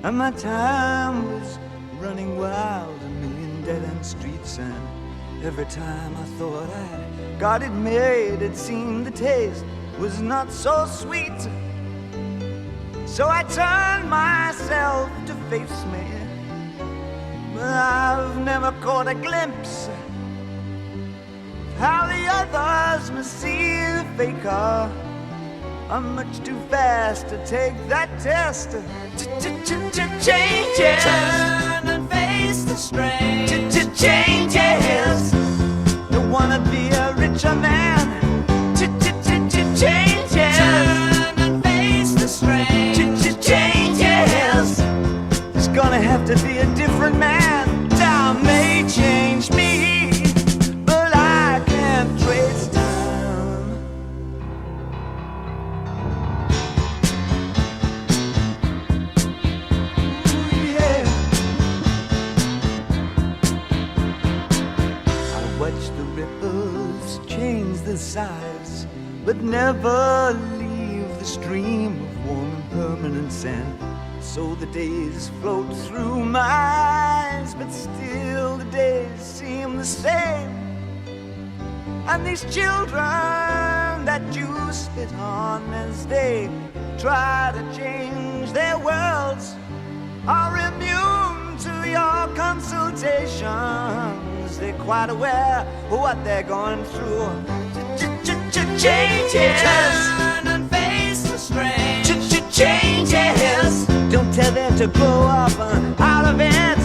and my time was running wild, a million dead-end streets, and every time I thought I'd got it made, it seemed the taste was not so sweet. So I turned myself to face me, but I've never caught a glimpse of how the others must see the faker. I'm much too fast to take that test. Changes. Turn and face the strain. Changes. Don't wanna be a richer man. Changes. Turn and face the strain. Changes. There's gonna have to be a different man. Time may change me, but I can't trace time. Ooh, yeah. I watch the ripples change the size, but never leave the stream of warm and permanent sand. So the days float through my eyes, but still the days seem the same. And these children that you spit on as they try to change their worlds are immune to your consultations. They're quite aware of what they're going through. Changes. Turn and face the strain. Changes. Don't tell them to grow up out of it.